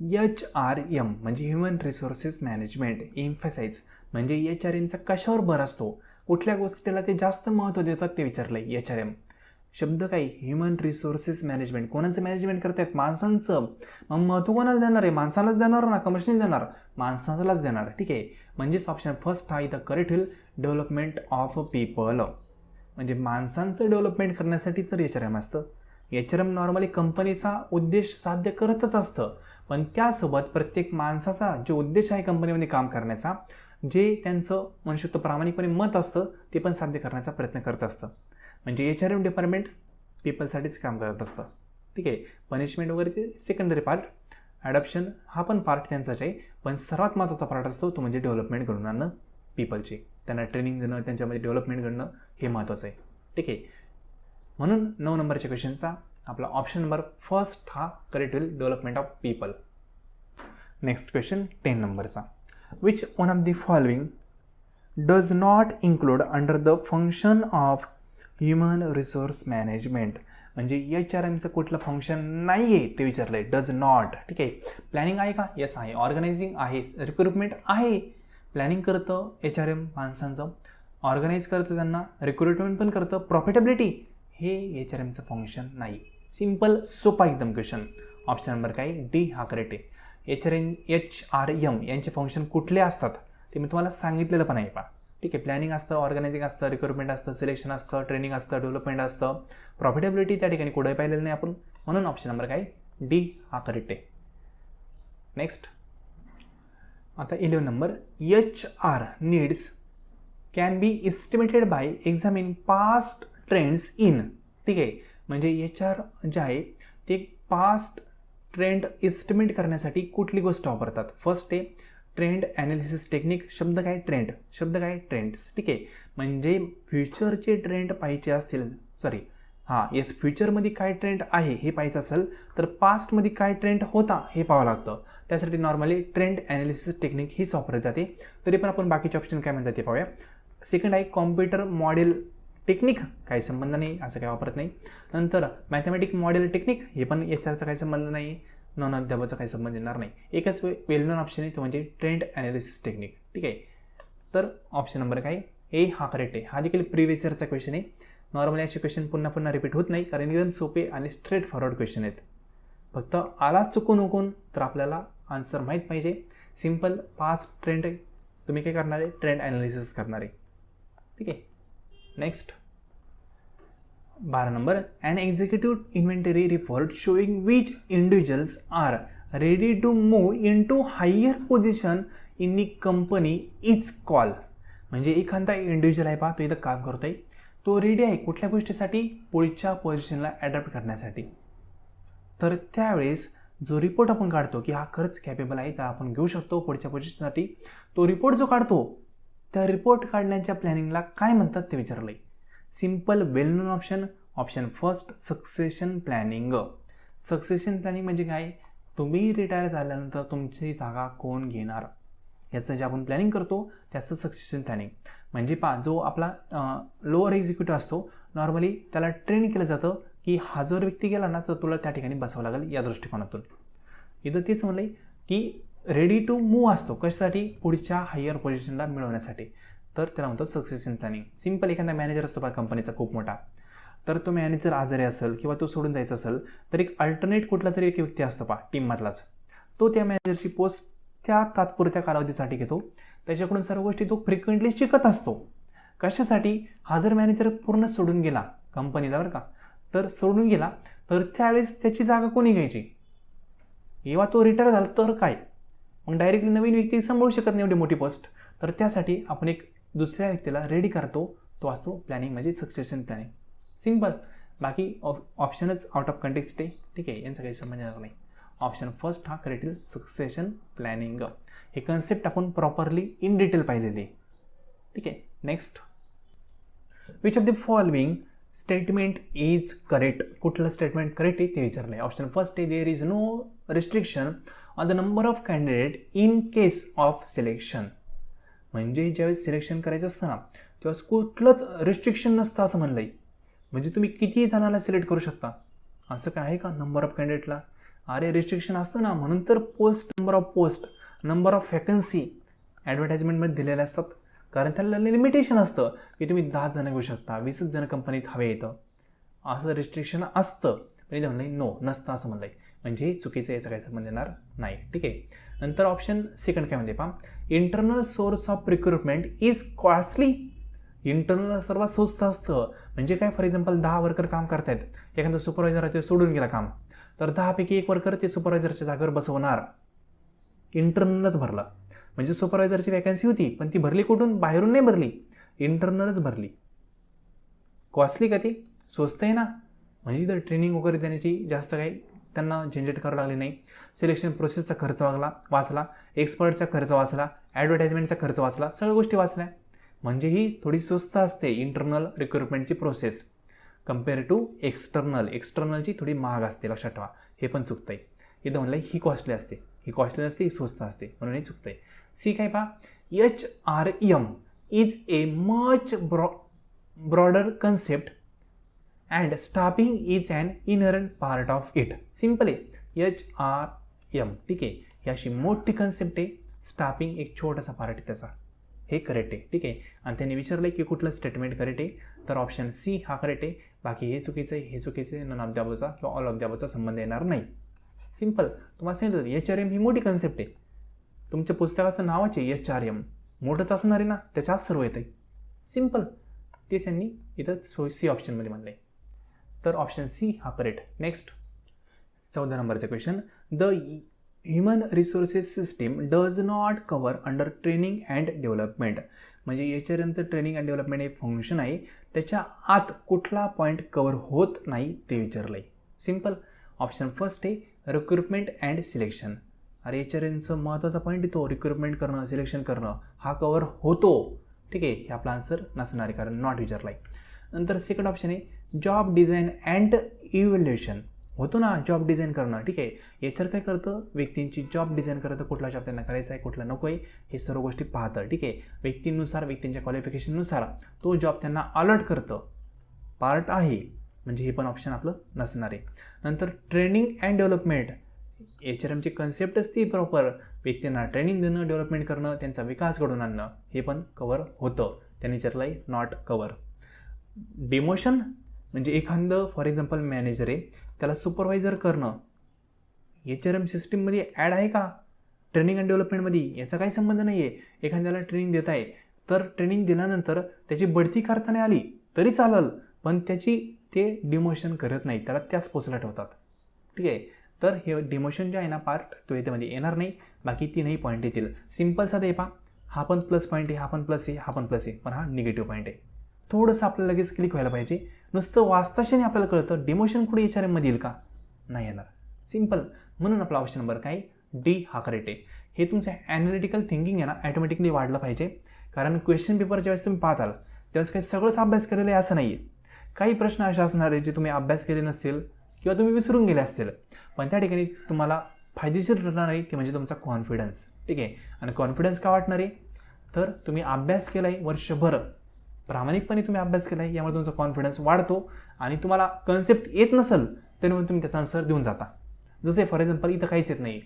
HRM म्हणजे ह्युमन रिसोर्सेस मॅनेजमेंट एम्फसाइज म्हणजे HRMचा कशावर भर असतो, कुठल्या गोष्टीला ते जास्त महत्त्व देतात ते विचारलं आहे. HRM शब्द काय, ह्युमन रिसोर्सेस मॅनेजमेंट. कोणाचं मॅनेजमेंट करतायत, माणसांचं. मग महत्त्व कोणाला देणार आहे, माणसालाच देणार ना, कमर्शियल देणार, माणसालाच देणार. ठीक आहे. म्हणजेच ऑप्शन फर्स्ट हा इथं करेक्ट होईल. डेव्हलपमेंट ऑफ पीपल म्हणजे माणसांचं डेव्हलपमेंट करण्यासाठी तर HRM असतं. HRM नॉर्मली कंपनीचा उद्देश साध्य करतच असतं, पण त्यासोबत प्रत्येक माणसाचा जो उद्देश आहे कंपनीमध्ये काम करण्याचा, जे त्यांचं म्हणू शकतो प्रामाणिकपणे मत असतं, ते पण साध्य करण्याचा प्रयत्न करत असतं. म्हणजे HRM डिपार्टमेंट पीपलसाठीच काम करत असतं. ठीक आहे. पनिशमेंट वगैरे सेकंडरी पार्ट, ॲडॉप्शन हा पण पार्ट त्यांचाच आहे, पण सर्वात महत्त्वाचा पार्ट असतो तो म्हणजे डेव्हलपमेंट घडवून आणणं पीपलची, त्यांना ट्रेनिंग देणं, त्यांच्यामध्ये डेव्हलपमेंट घडणं हे महत्त्वाचं आहे. ठीक आहे. म्हणून 9 नंबरच्या क्वेश्चनचा आपला ऑप्शन नंबर फर्स्ट हा करेक्ट होईल, development of people. Next question 10 नंबरचा. Which one of the following does not include under the function of human resource management म्हणजे HRMचं कुठलं फंक्शन नाही आहे ते विचारलं आहे. Does not. ठीक आहे. प्लॅनिंग आहे का, येस आहे. ऑर्गनायझिंग आहे, रिक्रुटमेंट आहे, प्लॅनिंग करतं HRM माणसांचं, ऑर्गनाईज करतं त्यांना, रिक्रुटमेंट पण करतं, प्रॉफिटेबिलिटी हे HRMचं फंक्शन नाही. सिम्पल सोपा एकदम क्वेश्चन. ऑप्शन नंबर काय, डी हा करेक्ट आहे. HRM यांचे फंक्शन कुठले असतात ते मी तुम्हाला सांगितलेलं पण आहे पहा. ठीक आहे. प्लॅनिंग असतं, ऑर्गनायझिंग असतं, रिक्रुटमेंट असतं, सिलेक्शन असतं, ट्रेनिंग असतं, डेव्हलपमेंट असतं, प्रॉफिटेबिलिटी त्या ठिकाणी कुठेही पाहिलेलं नाही आपण, म्हणून ऑप्शन नंबर काय, डी हा करेक्ट आहे. नेक्स्ट आता 11 number. HR needs can be estimated by examine past trends in. ठीक आहे. म्हणजे HR जे आहे ते पास्ट ट्रेंड एस्टिमेट करण्यासाठी कुठली गोष्ट वापरतात. फर्स्ट आहे ट्रेंड ॲनालिसिस टेक्निक. शब्द काय, ट्रेंड. शब्द काय, ट्रेंड्स. ठीक आहे. म्हणजे फ्युचरचे ट्रेंड पाहिजे असतील, फ्युचरमध्ये काय ट्रेंड आहे हे पाहायचं असेल तर पास्टमध्ये काय ट्रेंड होता हे पाहावं लागतं. त्यासाठी नॉर्मली ट्रेंड ॲनालिसिस टेक्निक हीच वापरली जाते. तरी पण आपण बाकीचे ऑप्शन काय म्हणतात ते पाहूया. सेकंड आहे कॉम्प्युटर मॉडेल टेक्निक, काही संबंध नाही, असं काय वापरत नाही. नंतर मॅथमॅटिक मॉडेल टेक्निक, हे पण HRचा काही संबंध नाही, नॉन अध्यापनाचा काही संबंध येणार नाही. एकच वेल नोन ऑप्शन आहे तो म्हणजे ट्रेंड ॲनालिसिस टेक्निक. ठीक आहे. तर ऑप्शन नंबर काय, ए हा करेक्ट आहे. हा देखील प्रिव्हियस इयरचा क्वेश्चन आहे. नॉर्मली याचे क्वेश्चन पुन्हा पुन्हा रिपीट होत नाही, कारण एकदम सोपे आणि स्ट्रेट फॉरवर्ड क्वेश्चन आहेत. फक्त आला चुकून तर आपल्याला आन्सर माहीत पाहिजे. सिम्पल पास्ट ट्रेंड तुम्ही काय करणार आहे, ट्रेंड ॲनालिसिस करणार आहे. ठीक आहे. Next 12 number. An executive inventory report showing which individuals are ready to move in to higher position in the company is call. म्हणजे एखादा इंडिव्हिज्युअल आहे पहा, तो इथं काम करतोय, तो रेडी आहे कुठल्या गोष्टीसाठी, पुढच्या पोझिशनला ॲडॅप्ट करण्यासाठी. तर त्यावेळेस जो रिपोर्ट आपण काढतो की हा खरंच कॅपेबल आहे तर आपण घेऊ शकतो पुढच्या पोझिशनसाठी, तो रिपोर्ट जो काढतो त्या रिपोर्ट काढण्याच्या प्लॅनिंगला काय म्हणतात ते विचारलं आहे. Simple well known option. Option first succession planning. Succession planning म्हणजे काय, तुम्ही रिटायर झाल्यानंतर तुमची जागा कोण घेणार याचं जे आपण प्लॅनिंग करतो त्याचं सक्सेशन प्लॅनिंग. म्हणजे जो आपला लोअर एक्झिक्युटिव्ह असतो नॉर्मली त्याला ट्रेन केलं जातं की हा जर व्यक्ती गेला ना तर तुला त्या ठिकाणी बसावं लागेल या दृष्टिकोनातून. इथं तेच म्हणलं की रेडी टू मूव्ह असतो कशासाठी, पुढच्या हायर पोझिशनला मिळवण्यासाठी, तर त्याला म्हणतो सक्सेशन प्लॅनिंग. सिम्पल एखादा मॅनेजर असतो पहा कंपनीचा खूप मोठा, तर तो मॅनेजर आजारी असेल किंवा तो सोडून जायचा असेल तर एक अल्टरनेट कुठला तरी एक व्यक्ती असतो पहा टीममधलाच, तो त्या मॅनेजरची पोस्ट त्या तात्पुरत्या कालावधीसाठी घेतो. त्याच्याकडून सर्व गोष्टी तो फ्रिक्वेंटली शिकत असतो. कशासाठी, हा जर मॅनेजर पूर्ण सोडून गेला कंपनीला बरं का, तर सोडून गेला तर त्यावेळेस त्याची जागा कोणी घ्यायची, किंवा तो रिटायर झाला तर काय, मग डायरेक्टली नवीन व्यक्ती सांभाळू शकत नाही एवढी मोठी पोस्ट. तर त्यासाठी आपण एक दुसऱ्या व्यक्तीला रेडी करतो, तो असतो प्लॅनिंग म्हणजे सक्सेशन प्लॅनिंग. सिम्पल. बाकी ऑप्शनच आउट ऑफ कंटेक्स्ट आहे. ठीक आहे. यांचा काही संबंध नाही. ऑप्शन फर्स्ट हा करेक्ट येईल, सक्सेशन प्लॅनिंग. हे कन्सेप्ट आपण प्रॉपरली इन डिटेल पाहिलेली आहे. ठीक आहे. Next which of the following statement is correct, कुठलं स्टेटमेंट करेक्ट आहे ते विचारलं आहे. ऑप्शन फर्स्ट आहे there is no restriction on the number of candidate in case of selection. म्हणजे ज्यावेळेस सिलेक्शन करायचं असतं ना तेव्हा कुठलंच रिस्ट्रिक्शन नसतं असं म्हणलंय. म्हणजे तुम्ही किती जणांना सिलेक्ट करू शकता, असं काय आहे का नंबर ऑफ कॅन्डिडेटला? अरे रिस्ट्रिक्शन असतं ना, म्हणून तर number of post, number of vacancy ॲडव्हर्टाइजमेंटमध्ये दिलेल्या असतात. कारण त्याला लिमिटेशन असतं की तुम्ही 10 जण घेऊ शकता, 20 जण कंपनीत हवे येतं, असं रिस्ट्रिक्शन असतं. पण इथं म्हणलं नो, नसतं असं म्हणलंय. म्हणजे चुकीचं याचा काही संबंध येणार नाही. ठीक आहे. नंतर ऑप्शन सेकंड काय म्हणते पहा, internal source of recruitment is costly. Internal सर्वात स्वस्त असतं. म्हणजे काय, फॉर एक्झाम्पल 10 वर्कर काम करतायत, एखादा सुपरवायझर आहे ते सोडून गेला काम, तर 10 पैकी 1 वर्कर ते सुपरवायझरच्या जागेवर बसवणार. इंटरनलच भरला. म्हणजे सुपरवायझरची वॅकन्सी होती पण ती भरली कुठून, बाहेरून नाही भरली, इंटरनलच भरली. कॉस्टली का ती, स्वस्त आहे ना. म्हणजे तर ट्रेनिंग वगैरे देण्याची जास्त काही त्यांना झंझट करावं लागली नाही. सिलेक्शन प्रोसेसचा खर्च वाचला, एक्सपर्टचा खर्च वाचला, ॲडव्हर्टाइजमेंटचा खर्च वाचला, सगळ्या गोष्टी वाचल्या. म्हणजे ही थोडी स्वस्त असते इंटरनल रिक्रुटमेंटची प्रोसेस कम्पेअर टू एक्सटर्नल. एक्सटर्नलची थोडी महाग असते, लक्षात ठेवा. हे पण चुकतं आहे. इथं म्हणलं ही कॉस्टली असते, ही कॉस्टली असते, ही स्वस्त असते, म्हणून हे चुकतं आहे. सी काय पहा, HRM is a much broader concept and staffing is an inherent part of it. Simple आहे. HRM, ठीक आहे, ही अशी मोठी कन्सेप्ट आहे, स्टाफिंग एक छोटासा पार्ट आहे त्याचा. हे करेक्ट आहे. ठीक आहे. आणि त्यांनी विचारलं की कुठलं स्टेटमेंट करेक्ट आहे, तर ऑप्शन सी हा करेक्ट आहे. बाकी हे चुकीचं आहे, हे चुकीचं आहे, नन ऑफ द अबोवचा किंवा ऑल ऑफ द अबोवचा संबंध येणार नाही. सिम्पल. तुम्हाला सांगितलं HRM ही मोठी कन्सेप्ट आहे. तुमच्या पुस्तकाचं नावच आहे HRM, मोठंच असणार आहे ना, त्याच्यात सर्व येतं आहे. सिम्पल. तेच यांनी इथं सी ऑप्शनमध्ये म्हणलं आहे. तर ऑप्शन सी हा करेक्ट. नेक्स्ट 14 नंबरचा question, the human resources system does not cover under training and development. म्हणजे HRMचं ट्रेनिंग अँड डेव्हलपमेंट हे फंक्शन आहे, त्याच्या आत कुठला पॉईंट कव्हर होत नाही ते विचारलं आहे. सिम्पल. ऑप्शन फर्स्ट आहे रिक्रुटमेंट अँड सिलेक्शन. अरे HRMचं महत्त्वाचा पॉईंट येतो, रिक्रुटमेंट करणं, सिलेक्शन करणं, हा कव्हर होतो. ठीक आहे. हे आपला आन्सर नसणार आहे कारण नॉट विचारला आहे. नंतर सेकंड ऑप्शन आहे जॉब डिझाईन अँड इव्हॅल्युएशन. होतो ना जॉब डिझाईन करणं. ठीक आहे. याच्यावर काय करतं, व्यक्तींची जॉब डिझाईन करतं, कुठला जॉब त्यांना करायचा आहे, कुठला नको आहे, हे सर्व गोष्टी पाहतं. ठीक आहे. व्यक्तींनुसार, व्यक्तींच्या क्वालिफिकेशननुसार तो जॉब त्यांना अलॉट करतं, पार्ट आहे. म्हणजे हे पण ऑप्शन आपलं नसणार आहे. नंतर ट्रेनिंग अँड डेव्हलपमेंट. HRMची कन्सेप्टच ती प्रॉपर, व्यक्तींना ट्रेनिंग देणं, डेव्हलपमेंट करणं, त्यांचा विकास घडवून आणणं, हे पण कव्हर होतं. त्यांनी विचारलं आहे नॉट कव्हर. डिमोशन म्हणजे एखादं फॉर एक्झाम्पल मॅनेजर आहे, त्याला सुपरवायझर करणं HRM सिस्टीममध्ये ॲड आहे का ट्रेनिंग अँड डेव्हलपमेंटमध्ये? याचा काही संबंध नाही आहे. एखाद्याला ट्रेनिंग देत आहे तर ट्रेनिंग दिल्यानंतर त्याची बढती करता नाही आली तरी चालेल, पण त्याची ते डिमोशन करत नाही, त्याला त्याच पोस्टला ठेवतात. ठीक आहे. तर हे डिमोशन जे आहे ना पार्ट, तो याच्यामध्ये येणार नाही. बाकी 3ही पॉईंट येतील. सिम्पल साधं आहे पहा, हा पण प्लस पॉईंट आहे, हा पण प्लस आहे, हा पण प्लस आहे, पण हा निगेटिव्ह पॉईंट आहे. थोडंसं आपल्याला लगेच क्लिक व्हायला पाहिजे. नुसतं वाचताशाने आपल्याला कळतं डिमोशन कुठे HRMमध्ये येईल का, नाही येणार. सिम्पल. म्हणून आपला ऑप्शन नंबर काय, डी हा करेक्ट आहे. हे तुमचं ॲनालिटिकल थिंकिंग आहे ना ॲटोमॅटिकली वाढलं पाहिजे. कारण क्वेश्चन पेपर ज्यावेळेस तुम्ही पाहताल त्यावेळेस काही सगळंच अभ्यास केलेलं आहे असं नाही आहे. काही प्रश्न असे असणार आहे जे तुम्ही अभ्यास केले नसतील किंवा तुम्ही विसरून गेले असतील, पण त्या ठिकाणी तुम्हाला फायदेशीर ठरणार आहे ते म्हणजे तुमचा कॉन्फिडन्स. ठीक आहे. आणि कॉन्फिडन्स का वाटणार आहे, तर तुम्ही अभ्यास केला आहे वर्षभर, प्रामाणिकपणे तुम्ही अभ्यास केला आहे, यामुळे तुमचा कॉन्फिडन्स वाढतो. आणि तुम्हाला कन्सेप्ट येत नसेल तरी तुम्ही त्याचा आन्सर देऊन जाता. जसे फॉर एक्झाम्पल इथं काहीच येत नाही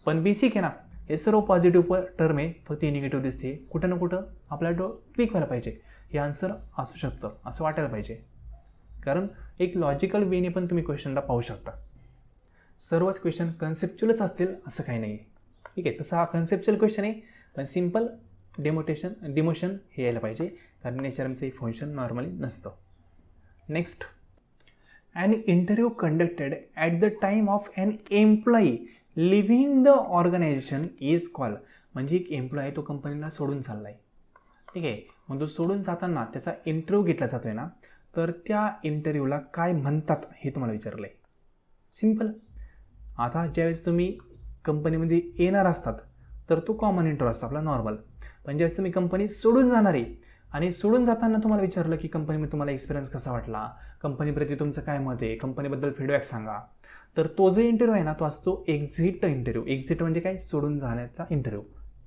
पण बेसिक आहे ना, हे सर्व पॉझिटिव्ह टर्म आहे, फक्त हे निगेटिव्ह दिसते, कुठं ना कुठं आपल्याला क्लिक व्हायला पाहिजे, हे आन्सर असू शकतं असं वाटायला पाहिजे. कारण एक लॉजिकल वेने पण तुम्ही क्वेश्चनला पाहू शकता. सर्वच क्वेश्चन कन्सेप्च्युअलच असतील असं काही नाही. ठीक आहे. तसा हा कन्सेप्च्युअल क्वेश्चन आहे, पण सिम्पल डिमोशन हे यायला पाहिजे, कारण HRMचं हे फंक्शन नॉर्मली नसतं. Next, an interview conducted at the time of an employee leaving the organisation is call. म्हणजे एक एम्प्लॉई आहे, तो कंपनीला सोडून चालला आहे. ठीक आहे. मग तो सोडून जाताना त्याचा इंटरव्ह्यू घेतला जातो आहे ना, तर त्या इंटरव्ह्यूला काय म्हणतात हे तुम्हाला विचारलं आहे. सिम्पल. आता ज्यावेळेस तुम्ही कंपनीमध्ये येणार असतात तर तो कॉमन इंटरव्ह्यू असतो आपला नॉर्मल, पण ज्यावेळेस तुम्ही कंपनी सोडून जाणार आहे आणि सोडून जाताना तुम्हाला विचारलं की कंपनीमध्ये तुम्हाला एक्सपिरियन्स कसा वाटला, कंपनीप्रती तुमचं काय मत आहे, कंपनीबद्दल फीडबॅक सांगा, तर तो जो इंटरव्ह्यू आहे ना तो असतो एक्झिट इंटरव्ह्यू. एक्झिट म्हणजे काय, सोडून जाण्याचा इंटरव्ह्यू.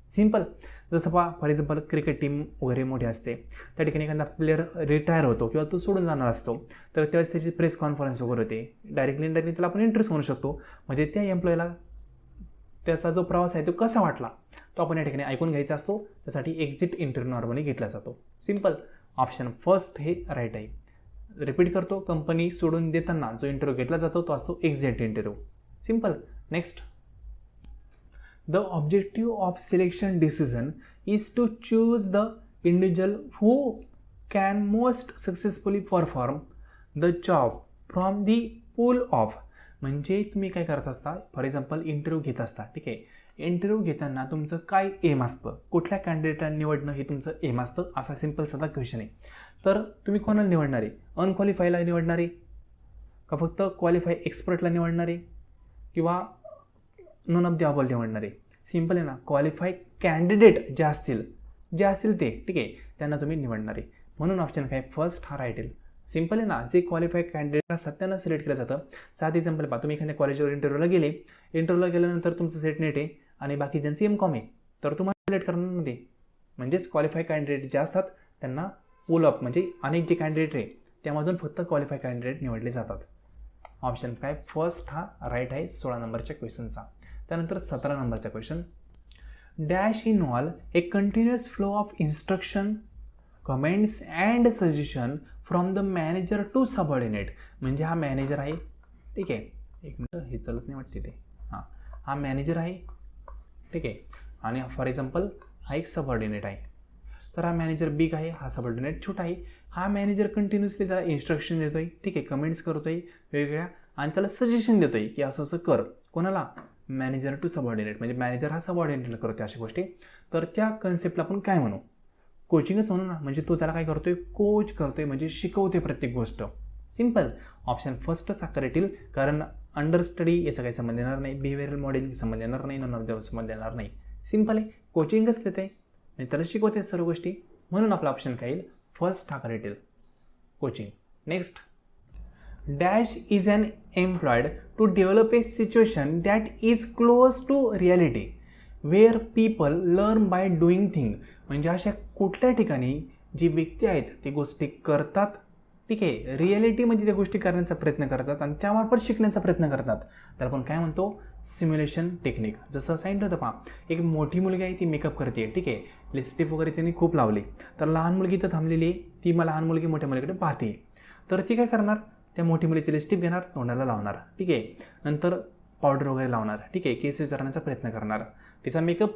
सिम्पल. जसं फॉर एक्झाम्पल क्रिकेट टीम वगैरे मोठी असते, त्या ठिकाणी एखादा प्लेअर रिटायर होतो किंवा तो सोडून जाणार असतो, तर त्यावेळेस त्याची प्रेस कॉन्फरन्स वगैरे होते. डायरेक्टली इनडायरेक्टली त्याला आपण इंटरेस्ट म्हणू शकतो. म्हणजे त्या एम्प्लॉईला त्याचा जो प्रवास आहे तो कसा वाटला तो आपण या ठिकाणी ऐकून घ्यायचा असतो. त्यासाठी एक्झिट इंटरव्ह्यू नॉर्मली घेतला जातो. सिम्पल. ऑप्शन फर्स्ट हे राईट आहे. रिपीट करतो, कंपनी सोडून देताना जो इंटरव्ह्यू घेतला जातो तो असतो exit interview. Simple. Next. The objective of selection decision is to choose the individual who can most successfully perform the job from the pool of. म्हणजे तुम्ही काय करत असता, फॉर एक्झाम्पल इंटरव्ह्यू घेत असता, ठीक आहे. इंटरव्ह्यू घेताना तुमचं काय एम असतं, कुठल्या कॅन्डिडेटला निवडणं हे तुमचं एम असतं, असा सिम्पल साधा क्वेश्चन आहे. तर तुम्ही कोणाला निवडणार आहे, अनक्वालिफायला निवडणार आहे का फक्त क्वालिफाय एक्सपर्टला निवडणार आहे किंवा नन ऑफ द अबल निवडणार आहे. सिम्पल आहे ना, क्वालिफाय कॅन्डिडेट जे असतील ते, ठीक आहे, त्यांना तुम्ही निवडणार आहे. म्हणून ऑप्शन काय, फर्स्ट हा राईट येईल. सिम्पल आहे ना, जे क्वालिफाय कॅन्डिडेट असतात त्यांना सिलेक्ट केलं जातं. सात एक्झाम्पल पहा, तुम्ही एखाद्या कॉलेजवर इंटरव्ह्यूला गेल्यानंतर तुमचं सेट नेट आहे आणि बाकीच्यांचं एम.कॉम आहे, तर तुम्हाला सिलेक्ट करणार नाही. म्हणजेच क्वालिफाय कॅन्डिडेट जे असतात त्यांना पुल अप, म्हणजे अनेक जे कॅन्डिडेट आहे त्यामधून फक्त क्वालिफाय कॅन्डिडेट निवडले जातात. ऑप्शन काय, फर्स्ट हा राईट आहे 16 नंबरच्या क्वेश्चनचा. त्यानंतर 17 नंबरचा question. Dash involve a continuous flow of instruction, comments and suggestion from the manager to subordinate. म्हणजे हा मॅनेजर आहे, ठीक आहे, एक मिनटं हे चलत नाही वाटते ते, हा मॅनेजर आहे, ठीक आहे, आणि फॉर एक्झाम्पल हा एक सबऑर्डिनेट आहे. तर हा मॅनेजर बिग आहे, हा सबऑर्डिनेट छोटा आहे. हा मॅनेजर कंटिन्युअसली त्याला इन्स्ट्रक्शन देतोय, ठीक आहे, कमेंट्स करतोय वेगवेगळ्या, आणि त्याला सजेशन देतोय की असं असं कर. कोणाला, मॅनेजर टू सबऑर्डिनेट. म्हणजे मॅनेजर हा सबऑर्डिनेटला करतोय अशा गोष्टी. तर त्या कन्सेप्टला आपण काय म्हणू, कोचिंगच म्हणू ना. म्हणजे तो त्याला काय करतोय, कोच करतोय, म्हणजे शिकवते प्रत्येक गोष्ट. सिम्पल. ऑप्शन फर्स्टच करेक्ट येईल, कारण अंडर स्टडी याचा काही संबंध येणार नाही, बिहेवियरल मॉडेलिंग संबंध येणार नाही, नॉन ऑफ द संबंध येणार नाही. सिम्पल आहे, कोचिंगच देते आणि त्याला शिकवते सर्व गोष्टी. म्हणून आपला ऑप्शन काय येईल, फर्स्ट हा करेक्ट येईल, coaching. Next. Dash is an employed to develop a situation that is close to reality where people learn by doing things. म्हणजे अशा कुठल्या ठिकाणी जी व्यक्ती आहेत ते गोष्टी करतात, ठीक आहे, रिॲलिटीमध्ये त्या गोष्टी करण्याचा प्रयत्न करतात आणि त्यामार्फत शिकण्याचा प्रयत्न करतात, तर आपण काय म्हणतो, सिम्युलेशन टेक्निक. जसं सांगितलं होतं पहा, एक मोठी मुलगी आहे ती मेकअप करते, ठीक आहे, लिपस्टिक वगैरे त्यांनी खूप लावली, तर लहान मुलगी तर थांबलेली आहे, ती मला लहान मुलगी मोठ्या मुलीकडे पाहते, तर ती काय करणार, त्या मोठी मुलीची लिपस्टिक घेणार, तोंडाला लावणार, ठीक आहे, नंतर पावडर वगैरे लावणार, ठीक आहे, केस विचारण्याचा प्रयत्न करणार. तिचा मेकअप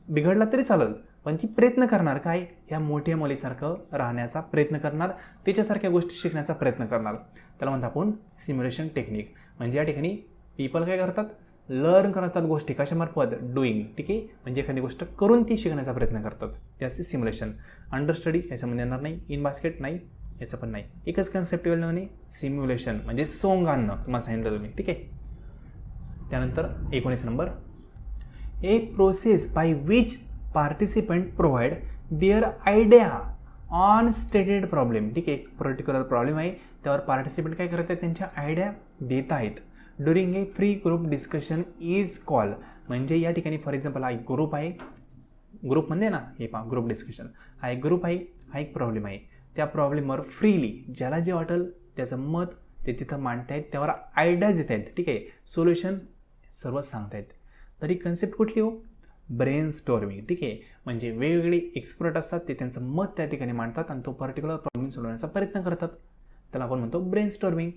बिघडला तरी चालेल, पण ती प्रयत्न करणार काय, ह्या मोठ्या मुलीसारखं राहण्याचा प्रयत्न करणार, तिच्यासारख्या गोष्टी शिकण्याचा प्रयत्न करणार. त्याला म्हणतो आपण सिम्युलेशन टेक्निक. म्हणजे या ठिकाणी पीपल काय करतात, लर्न करतात गोष्टी कशामार्फत, डुईंग, ठीक आहे, म्हणजे एखादी गोष्ट करून ती शिकण्याचा प्रयत्न करतात, ते असते सिम्युलेशन. अंडर स्टडी याच्यामध्ये येणार नाही, इन बास्केट नाही, याचं पण नाही. एकच कन्सेप्ट नाही, सिम्युलेशन म्हणजे सोंग आणणं, तुम्हाला सांगितलं तुम्ही, ठीक आहे. त्यानंतर 19 number. A process by which participant provide their idea on stated problem, ठीक आहे, पर्टिक्युलर प्रॉब्लेम आहे त्यावर पार्टिसिपंट काय करत आहेत, त्यांच्या आयडिया देत आहेत. During A free group discussion is call. म्हणजे या ठिकाणी फॉर एक्झाम्पल हा एक ग्रुप आहे, ग्रुप म्हणजे ना हे पहा ग्रुप डिस्कशन, हा एक ग्रुप आहे, हा एक प्रॉब्लेम आहे, त्या प्रॉब्लेमवर फ्रीली ज्याला जे वाटेल त्याचं मत ते तिथं मांडतायत, त्यावर आयडिया देत आहेत, ठीक आहे, सोल्युशन सर्व सांगतायत. तरी कन्सेप्ट कुठली हो, ब्रेन स्टॉर्मिंग, ठीक आहे, म्हणजे वेगवेगळे एक्सपर्ट असतात, ते त्यांचं मत त्या ठिकाणी मांडतात आणि तो पर्टिक्युलर प्रॉब्लेम सोडवण्याचा प्रयत्न करतात, त्याला आपण म्हणतो ब्रेन स्टॉर्मिंग.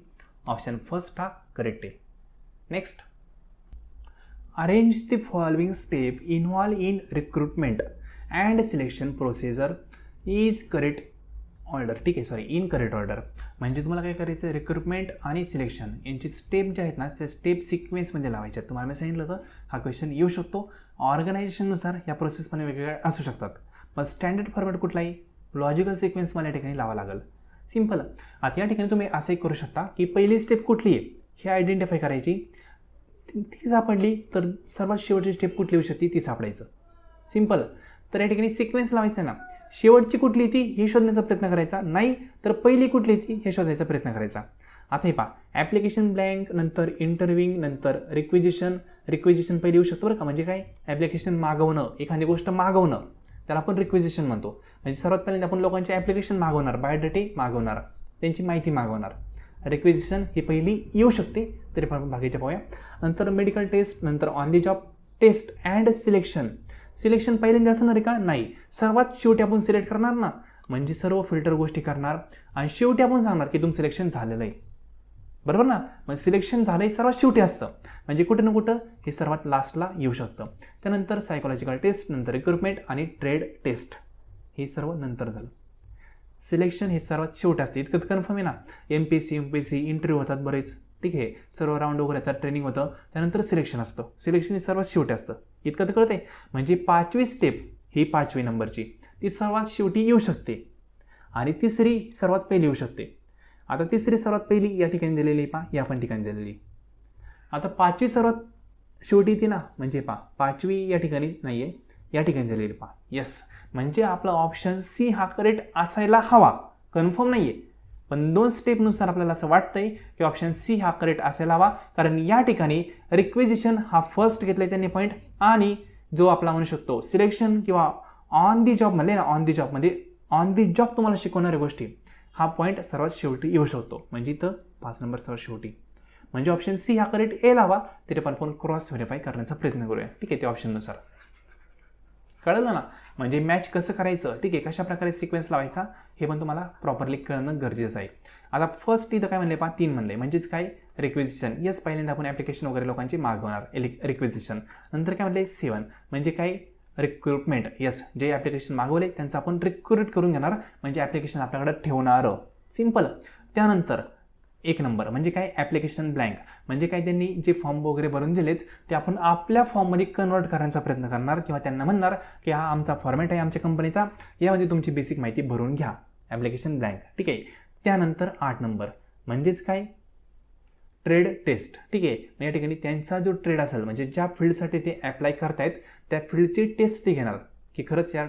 ऑप्शन फर्स्ट हा करेक्ट आहे. Next. Arrange the following step involve in recruitment and selection procedure is correct order, ठीक आहे, सॉरी इन करेक्ट ऑर्डर. म्हणजे तुम्हाला काय करायचं, रिक्रुटमेंट आणि सिलेक्शन यांची स्टेप जे आहेत ना, त्या स्टेप सिक्वेन्समध्ये लावायच्या. तुम्हाला मी सांगितलं होतं हा क्वेश्चन येऊ शकतो, ऑर्गनायझेशननुसार या प्रोसेस पण वेगवेगळ्या असू शकतात, पण स्टँडर्ड फॉर्मॅट कुठलाही लॉजिकल सिक्वेन्स मला या ठिकाणी लावा लागेल. सिम्पल. आता या ठिकाणी तुम्ही असंही करू शकता की पहिली स्टेप कुठली आहे हे आयडेंटिफाय करायची, ती सापडली तर सर्वात शेवटची स्टेप कुठली होऊ शकते ती सापडायचं. सिम्पल. तर या ठिकाणी सिक्वेन्स लावायचं आहे ना, शेवटची कुठली ती हे शोधण्याचा प्रयत्न करायचा, नाही तर पहिली कुठली ती हे शोधायचा प्रयत्न करायचा. आता हे पहा, ॲप्लिकेशन ब्लँक, नंतर इंटरव्ह्यूइंग, नंतर रिक्विजिशन पहिले येऊ शकतो बरं का. म्हणजे काय, ॲप्लिकेशन मागवणं, एखादी गोष्ट मागवणं, त्याला आपण रिक्विजिशन म्हणतो. म्हणजे सर्वात पहिल्यांदा आपण लोकांचे ॲप्लिकेशन मागवणार, बायोडेटे मागवणार, त्यांची माहिती मागवणार. रिक्विजिशन ही पहिली येऊ शकते, तरी पण बाकीच्या पाहूया. नंतर मेडिकल टेस्ट, नंतर on the job test and selection पहिल्यांदा असणार आहे का, नाही, सर्वात शेवटी आपण सिलेक्ट करणार ना, म्हणजे सर्व फिल्टर गोष्टी करणार आणि शेवटी आपण सांगणार की तुमचं सिलेक्शन झालेलं आहे, बरोबर ना. मग सिलेक्शन झालं आहे सर्वात शेवटी असतं, म्हणजे कुठं ना कुठं हे सर्वात लास्टला येऊ शकतं. त्यानंतर सायकोलॉजिकल टेस्ट, नंतर रिक्रुटमेंट आणि ट्रेड टेस्ट, हे सर्व नंतर झालं. सिलेक्शन हे सर्वात शेवटी असते, इतकं कन्फर्म आहे ना. MPSC इंटरव्ह्यू होतात बरेच, ठीक आहे, सर्व राऊंड वगैरे येतात, ट्रेनिंग होतं, त्यानंतर सिलेक्शन असतं. सिलेक्शन हे सर्वात शेवटी असतं, इतकं तर कळतं आहे. म्हणजे 5वी स्टेप ही 5वी नंबरची ती सर्वात शेवटी येऊ शकते आणि तिसरी सर्वात पहिली येऊ शकते. आता तिसरी सर्वात पहिली या ठिकाणी दिलेली पहा, या पण ठिकाणी दिलेली. आता 5वी सर्वात शेवटी ती ना, म्हणजे पहा 5वी या ठिकाणी नाही आहे, या ठिकाणी दिलेली पहा. येस, म्हणजे आपला ऑप्शन सी हा करेक्ट असायला हवा, कन्फर्म नाही आहे, पण 2 स्टेपनुसार आपल्याला असं वाटतंय की ऑप्शन सी हा करेक्ट असायला हवा. कारण या ठिकाणी रिक्विजिशन हा फर्स्ट घेतलाय त्यांनी पॉईंट, आणि जो आपला म्हणू शकतो सिलेक्शन किंवा ऑन दी जॉब म्हणले ना, ऑन दी जॉब तुम्हाला शिकवणाऱ्या गोष्टी, हा पॉईंट सर्वात शेवटी येऊ शकतो. म्हणजे इथं 5 नंबर सर्वात शेवटी, म्हणजे ऑप्शन सी हा करेक्ट यायला हवा, तरी पण आपण क्रॉस व्हेरीफाय करण्याचा प्रयत्न करूया, ठीक आहे. त्या ऑप्शननुसार कळलं ना. म्हणजे मॅच कसं करायचं, ठीक आहे, कशा प्रकारे सिक्वेन्स लावायचा हे पण तुम्हाला प्रॉपरली कळणं गरजेचं आहे. आता फर्स्ट इथं काय म्हणले पहा, 3 म्हणले, म्हणजेच काय, रिक्विजिशन. येस, पहिल्यांदा आपण ॲप्लिकेशन वगैरे लोकांची मागवणार, रिक्विजिशन. नंतर काय म्हणले 7, म्हणजे काय, रिक्रुटमेंट. येस, जे ॲप्लिकेशन मागवले त्यांचं आपण रिक्रुट करून घेणार, म्हणजे ॲप्लिकेशन आपल्याकडे ठेवणार, सिम्पल. त्यानंतर 1 नंबर म्हणजे काय, ॲप्लिकेशन ब्लँक, म्हणजे काय, त्यांनी जे फॉर्म वगैरे भरून दिलेत ते आपण आपल्या फॉर्ममध्ये कन्वर्ट करण्याचा प्रयत्न करणार, किंवा त्यांना म्हणणार की हा आमचा फॉर्मॅट आहे आमच्या कंपनीचा, यामध्ये तुमची बेसिक माहिती भरून घ्या, ॲप्लिकेशन ब्लँक, ठीक आहे. त्यानंतर 8 नंबर म्हणजेच काय, ट्रेड टेस्ट, ठीक आहे. या ठिकाणी त्यांचा जो ट्रेड असेल, म्हणजे ज्या फील्डसाठी ते ॲप्लाय करतायत त्या फील्डची टेस्ट ते घेणार, की खरंच या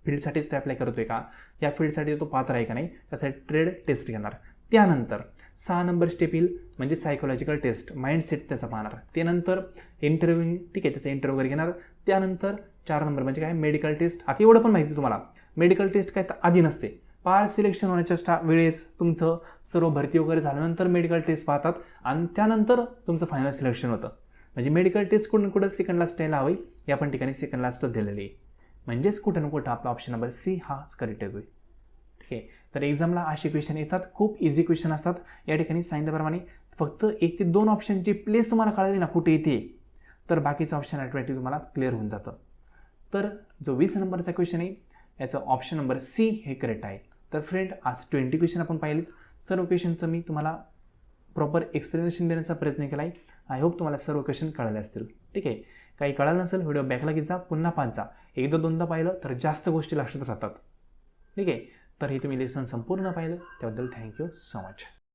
फील्डसाठीच ते ॲप्लाय करतोय का, या फील्डसाठी तो पात्र आहे का नाही, त्यासाठी ट्रेड टेस्ट घेणार. त्यानंतर 6 नंबर स्टेप येईल, म्हणजे सायकोलॉजिकल टेस्ट, माइंडसेट त्याचा पाहणार. त्यानंतर इंटरव्ह्यू, ठीक आहे, त्याचा इंटरव्ह्यू वगैरे घेणार. त्यानंतर 4 नंबर म्हणजे काय, मेडिकल टेस्ट. आता एवढं पण माहिती तुम्हाला, मेडिकल टेस्ट काय तर आधी नसते, पार सिलेक्शन होण्याच्या वेळेस तुमचं सर्व भरती वगैरे झाल्यानंतर मेडिकल टेस्ट पाहतात आणि त्यानंतर तुमचं फायनल सिलेक्शन होतं. म्हणजे मेडिकल टेस्ट कुठं कुठं सेकंड लास्ट यायला हवी, या पण ठिकाणी सेकंड लास्टच दिलेली आहे. म्हणजेच कुठं ना कुठं आपला ऑप्शन नंबर सी हाच करेक्ट येतोय, ठीक आहे. तर एक्झामला असे क्वेश्चन येतात, खूप इझी क्वेश्चन असतात. या ठिकाणी सांगितल्याप्रमाणे फक्त 1 ते 2 ऑप्शनची प्लेस तुम्हाला कळली ना कुठे येते, तर बाकीचं ऑप्शन ॲटोमॅटिक तुम्हाला क्लिअर होऊन जातं. तर जो 20 नंबरचा क्वेश्चन आहे याचं ऑप्शन नंबर सी हे करेक्ट आहे. तर फ्रेंड, आज 20 क्वेश्चन आपण पाहिलेत. सर्व क्वेश्चनचं मी तुम्हाला प्रॉपर एक्सप्लेनेशन देण्याचा प्रयत्न केला आहे. आय होप तुम्हाला सर्व क्वेश्चन कळले असतील, ठीक आहे. काही कळालं नसेल, व्हिडिओ बॅकला घेत जा, पुन्हा पाहत जा. 1-2दा पाहिलं तर जास्त गोष्टी लक्षात राहतात, ठीक आहे. तर हे तुम्ही लेसन संपूर्ण पाहिलं त्याबद्दल थँक्यू सो मच.